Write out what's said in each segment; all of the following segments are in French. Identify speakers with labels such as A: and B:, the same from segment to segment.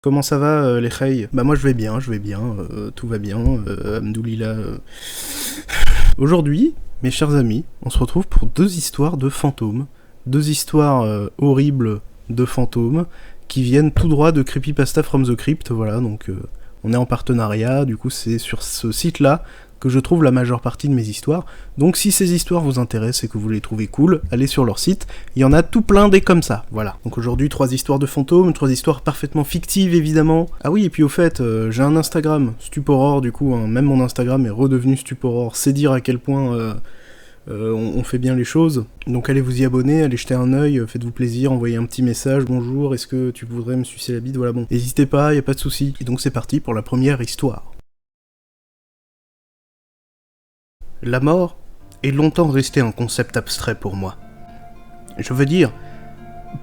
A: Comment ça va, les Khay? Bah moi je vais bien, tout va bien, Hamdoulillah. Aujourd'hui, mes chers amis, on se retrouve pour deux histoires de fantômes. Deux histoires horribles de fantômes qui viennent tout droit de Creepypasta from the Crypt, voilà, donc on est en partenariat, du coup c'est sur ce site-là que je trouve la majeure partie de mes histoires. Donc si ces histoires vous intéressent et que vous les trouvez cool, allez sur leur site, il y en a tout plein des comme ça, voilà. Donc aujourd'hui 3 histoires de fantômes, 3 histoires parfaitement fictives évidemment. Ah oui, et puis au fait, j'ai un Instagram, Stuporor du coup, hein, même mon Instagram est redevenu Stuporor, c'est dire à quel point on fait bien les choses. Donc allez vous y abonner, allez jeter un œil, faites-vous plaisir, envoyez un petit message, bonjour, est-ce que tu voudrais me sucer la bite, voilà bon. N'hésitez pas, y a pas de souci. Et donc c'est parti pour la première histoire. La mort est longtemps resté un concept abstrait pour moi. Je veux dire,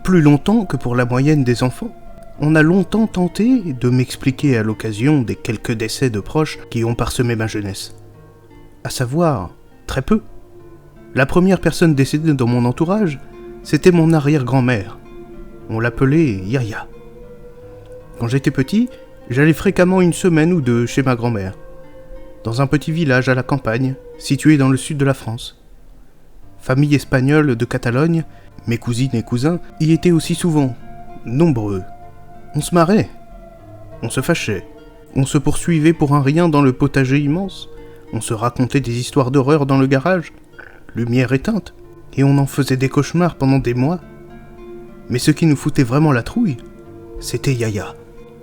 A: plus longtemps que pour la moyenne des enfants. On a longtemps tenté de m'expliquer à l'occasion des quelques décès de proches qui ont parsemé ma jeunesse. À savoir, très peu. La première personne décédée dans mon entourage, c'était mon arrière-grand-mère. On l'appelait Yaya. Quand j'étais petit, j'allais fréquemment une semaine ou deux chez ma grand-mère, dans un petit village à la campagne, situé dans le sud de la France. Famille espagnole de Catalogne, mes cousines et cousins y étaient aussi souvent, nombreux. On se marrait, on se fâchait, on se poursuivait pour un rien dans le potager immense, on se racontait des histoires d'horreur dans le garage, lumière éteinte, et on en faisait des cauchemars pendant des mois. Mais ce qui nous foutait vraiment la trouille, c'était Yaya.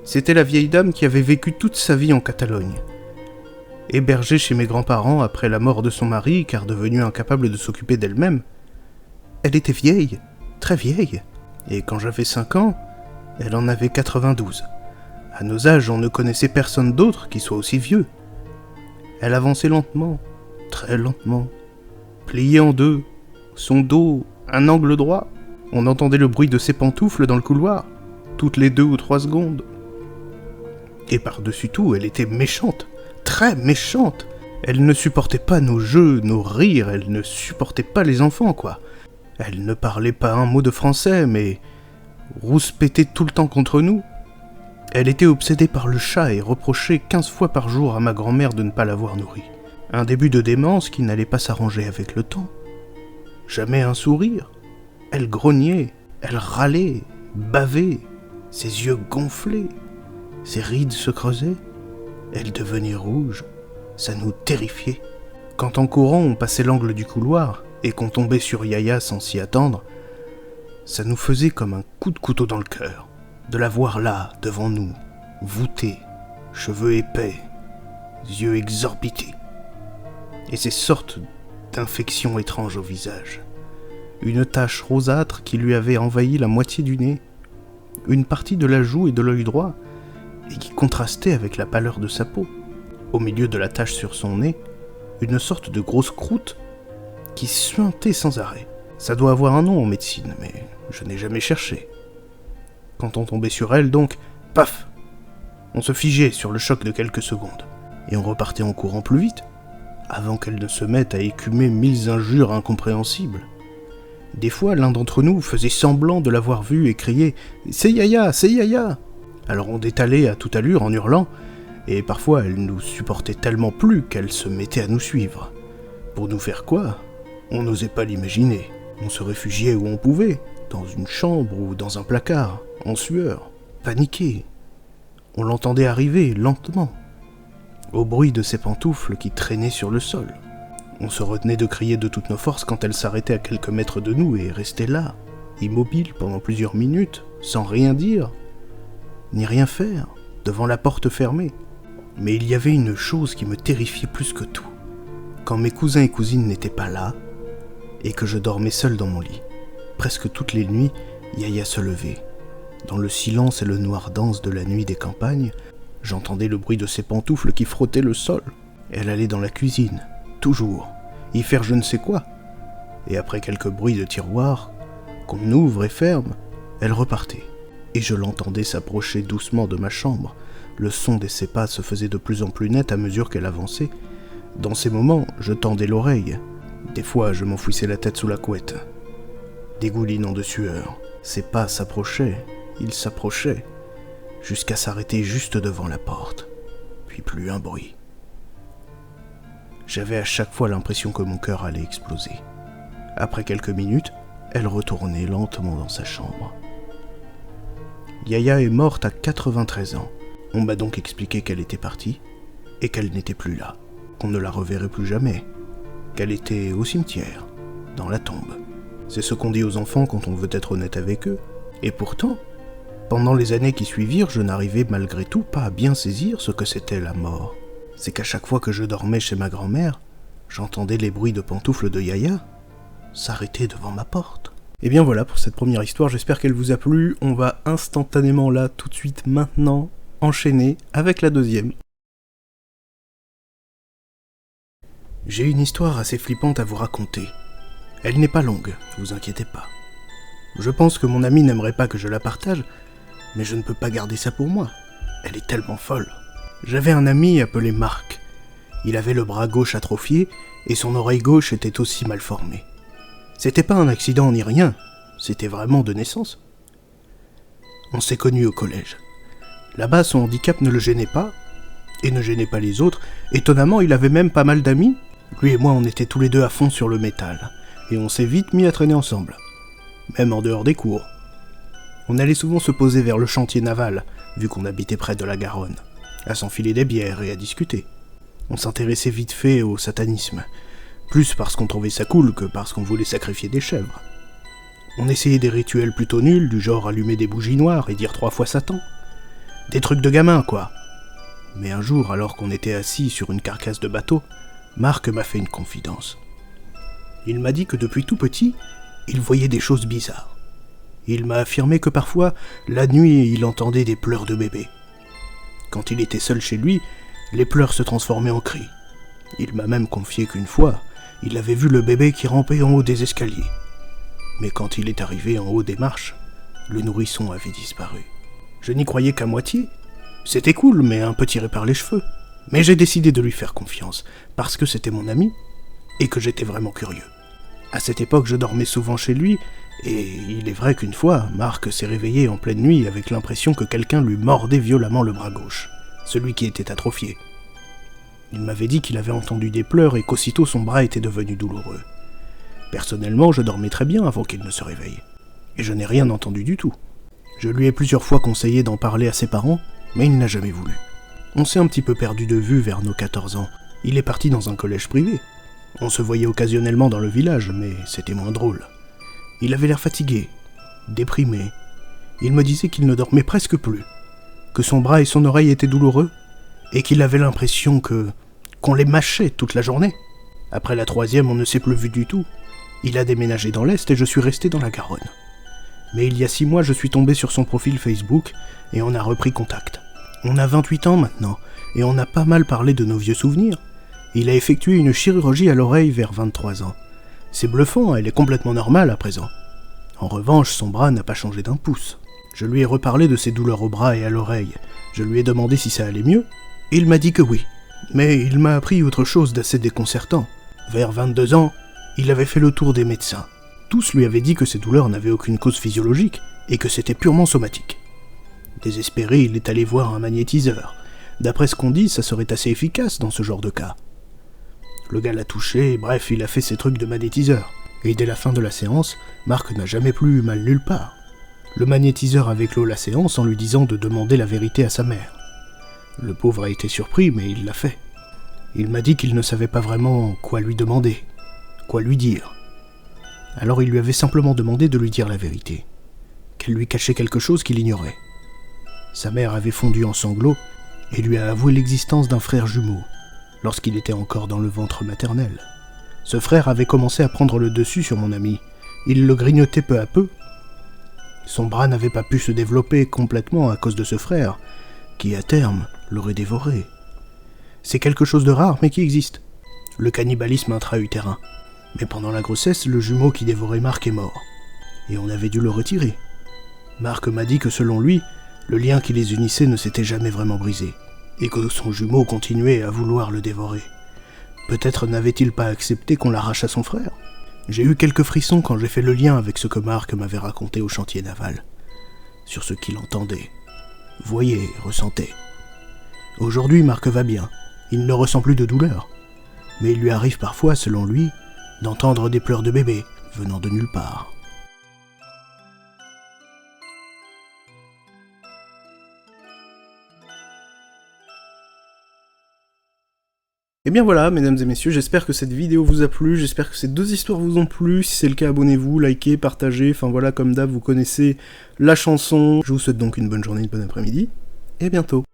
A: C'était la vieille dame qui avait vécu toute sa vie en Catalogne. Hébergée chez mes grands-parents après la mort de son mari, car devenue incapable de s'occuper d'elle-même. Elle était vieille, très vieille, et quand j'avais 5 ans, elle en avait 92. À nos âges, on ne connaissait personne d'autre qui soit aussi vieux. Elle avançait lentement, très lentement, pliée en deux, son dos, un angle droit. On entendait le bruit de ses pantoufles dans le couloir, toutes les 2 ou 3 secondes. Et par-dessus tout, elle était méchante. Très méchante. Elle ne supportait pas nos jeux, nos rires, elle ne supportait pas les enfants, quoi. Elle ne parlait pas un mot de français, mais rouspétait tout le temps contre nous. Elle était obsédée par le chat et reprochait 15 fois par jour à ma grand-mère de ne pas l'avoir nourri. Un début de démence qui n'allait pas s'arranger avec le temps. Jamais un sourire. Elle grognait, elle râlait, bavait, ses yeux gonflaient, ses rides se creusaient. Elle devenait rouge, ça nous terrifiait. Quand en courant on passait l'angle du couloir et qu'on tombait sur Yaya sans s'y attendre, ça nous faisait comme un coup de couteau dans le cœur, de la voir là, devant nous, voûtée, cheveux épais, yeux exorbités, et ces sortes d'infections étranges au visage. Une tache rosâtre qui lui avait envahi la moitié du nez, une partie de la joue et de l'œil droit, et qui contrastait avec la pâleur de sa peau. Au milieu de la tache sur son nez, une sorte de grosse croûte qui suintait sans arrêt. Ça doit avoir un nom en médecine, mais je n'ai jamais cherché. Quand on tombait sur elle, donc, paf! On se figeait sur le choc de quelques secondes, et on repartait en courant plus vite, avant qu'elle ne se mette à écumer 1000 injures incompréhensibles. Des fois, l'un d'entre nous faisait semblant de l'avoir vue et criait « C'est Yaya, c'est Yaya !» Alors on détalait à toute allure en hurlant, et parfois elle nous supportait tellement plus qu'elle se mettait à nous suivre. Pour nous faire quoi? On n'osait pas l'imaginer. On se réfugiait où on pouvait, dans une chambre ou dans un placard, en sueur, paniqué. On l'entendait arriver lentement, au bruit de ses pantoufles qui traînaient sur le sol. On se retenait de crier de toutes nos forces quand elle s'arrêtait à quelques mètres de nous et restait là, immobile pendant plusieurs minutes, sans rien dire, ni rien faire, devant la porte fermée. Mais il y avait une chose qui me terrifiait plus que tout. Quand mes cousins et cousines n'étaient pas là, et que je dormais seul dans mon lit, presque toutes les nuits, Yaya se levait. Dans le silence et le noir dense de la nuit des campagnes, j'entendais le bruit de ses pantoufles qui frottaient le sol. Elle allait dans la cuisine, toujours, y faire je ne sais quoi. Et après quelques bruits de tiroirs, qu'on ouvre et ferme, elle repartait. Et je l'entendais s'approcher doucement de ma chambre. Le son de ses pas se faisait de plus en plus net à mesure qu'elle avançait. Dans ces moments, je tendais l'oreille. Des fois, je m'enfouissais la tête sous la couette, dégoulinant de sueur. Ses pas s'approchaient, ils s'approchaient. jusqu'à s'arrêter juste devant la porte, puis plus un bruit. J'avais à chaque fois l'impression que mon cœur allait exploser. Après quelques minutes, elle retournait lentement dans sa chambre. Yaya est morte à 93 ans. On m'a donc expliqué qu'elle était partie et qu'elle n'était plus là, qu'on ne la reverrait plus jamais, qu'elle était au cimetière, dans la tombe. C'est ce qu'on dit aux enfants quand on veut être honnête avec eux. Et pourtant, pendant les années qui suivirent, je n'arrivais malgré tout pas à bien saisir ce que c'était la mort. C'est qu'à chaque fois que je dormais chez ma grand-mère, j'entendais les bruits de pantoufles de Yaya s'arrêter devant ma porte. Et bien voilà pour cette première histoire, j'espère qu'elle vous a plu. On va instantanément là, tout de suite, maintenant, enchaîner avec la deuxième. J'ai une histoire assez flippante à vous raconter. Elle n'est pas longue, ne vous inquiétez pas. Je pense que mon ami n'aimerait pas que je la partage, mais je ne peux pas garder ça pour moi. Elle est tellement folle. J'avais un ami appelé Marc. Il avait le bras gauche atrophié et son oreille gauche était aussi mal formée. C'était pas un accident ni rien, c'était vraiment de naissance. On s'est connus au collège. Là-bas, son handicap ne le gênait pas, et ne gênait pas les autres. Étonnamment, il avait même pas mal d'amis. Lui et moi, on était tous les deux à fond sur le métal, et on s'est vite mis à traîner ensemble, même en dehors des cours. On allait souvent se poser vers le chantier naval, vu qu'on habitait près de la Garonne, à s'enfiler des bières et à discuter. On s'intéressait vite fait au satanisme, plus parce qu'on trouvait ça cool que parce qu'on voulait sacrifier des chèvres. On essayait des rituels plutôt nuls, du genre allumer des bougies noires et dire 3 fois Satan. Des trucs de gamin, quoi. Mais un jour, alors qu'on était assis sur une carcasse de bateau, Marc m'a fait une confidence. Il m'a dit que depuis tout petit, il voyait des choses bizarres. Il m'a affirmé que parfois, la nuit, il entendait des pleurs de bébé. Quand il était seul chez lui, les pleurs se transformaient en cris. Il m'a même confié qu'une fois, il avait vu le bébé qui rampait en haut des escaliers. Mais quand il est arrivé en haut des marches, le nourrisson avait disparu. Je n'y croyais qu'à moitié. C'était cool, mais un peu tiré par les cheveux. Mais j'ai décidé de lui faire confiance, parce que c'était mon ami, et que j'étais vraiment curieux. À cette époque, je dormais souvent chez lui, et il est vrai qu'une fois, Marc s'est réveillé en pleine nuit avec l'impression que quelqu'un lui mordait violemment le bras gauche, celui qui était atrophié. Il m'avait dit qu'il avait entendu des pleurs et qu'aussitôt son bras était devenu douloureux. Personnellement, je dormais très bien avant qu'il ne se réveille, et je n'ai rien entendu du tout. Je lui ai plusieurs fois conseillé d'en parler à ses parents, mais il n'a jamais voulu. On s'est un petit peu perdu de vue vers nos 14 ans. Il est parti dans un collège privé. On se voyait occasionnellement dans le village, mais c'était moins drôle. Il avait l'air fatigué, déprimé. Il me disait qu'il ne dormait presque plus, que son bras et son oreille étaient douloureux, et qu'il avait l'impression qu'on les mâchait toute la journée. Après la 3e, on ne s'est plus vu du tout. Il a déménagé dans l'Est et je suis resté dans la Garonne. Mais il y a 6 mois, je suis tombé sur son profil Facebook et on a repris contact. On a 28 ans maintenant et on a pas mal parlé de nos vieux souvenirs. Il a effectué une chirurgie à l'oreille vers 23 ans. C'est bluffant, elle est complètement normale à présent. En revanche, son bras n'a pas changé d'un pouce. Je lui ai reparlé de ses douleurs au bras et à l'oreille. Je lui ai demandé si ça allait mieux. Et il m'a dit que oui. Mais il m'a appris autre chose d'assez déconcertant. Vers 22 ans, il avait fait le tour des médecins. Tous lui avaient dit que ses douleurs n'avaient aucune cause physiologique et que c'était purement somatique. Désespéré, il est allé voir un magnétiseur. D'après ce qu'on dit, ça serait assez efficace dans ce genre de cas. Le gars l'a touché, bref, il a fait ses trucs de magnétiseur. Et dès la fin de la séance, Marc n'a jamais plus eu mal nulle part. Le magnétiseur avait clos la séance en lui disant de demander la vérité à sa mère. Le pauvre a été surpris, mais il l'a fait. Il m'a dit qu'il ne savait pas vraiment quoi lui demander, quoi lui dire. Alors il lui avait simplement demandé de lui dire la vérité, qu'elle lui cachait quelque chose qu'il ignorait. Sa mère avait fondu en sanglots et lui a avoué l'existence d'un frère jumeau, lorsqu'il était encore dans le ventre maternel. Ce frère avait commencé à prendre le dessus sur mon ami. Il le grignotait peu à peu. Son bras n'avait pas pu se développer complètement à cause de ce frère, qui à terme l'aurait dévoré. C'est quelque chose de rare, mais qui existe. Le cannibalisme intra-utérin. Mais pendant la grossesse, le jumeau qui dévorait Marc est mort. Et on avait dû le retirer. Marc m'a dit que selon lui, le lien qui les unissait ne s'était jamais vraiment brisé, et que son jumeau continuait à vouloir le dévorer. Peut-être n'avait-il pas accepté qu'on l'arrache à son frère. J'ai eu quelques frissons quand j'ai fait le lien avec ce que Marc m'avait raconté au chantier naval, sur ce qu'il entendait, voyait, ressentait. Aujourd'hui, Marc va bien. Il ne ressent plus de douleur. Mais il lui arrive parfois, selon lui, d'entendre des pleurs de bébé venant de nulle part. Et bien voilà, mesdames et messieurs, j'espère que cette vidéo vous a plu, j'espère que ces deux histoires vous ont plu. Si c'est le cas, abonnez-vous, likez, partagez, enfin voilà, comme d'hab, vous connaissez la chanson. Je vous souhaite donc une bonne journée, une bonne après-midi, et à bientôt.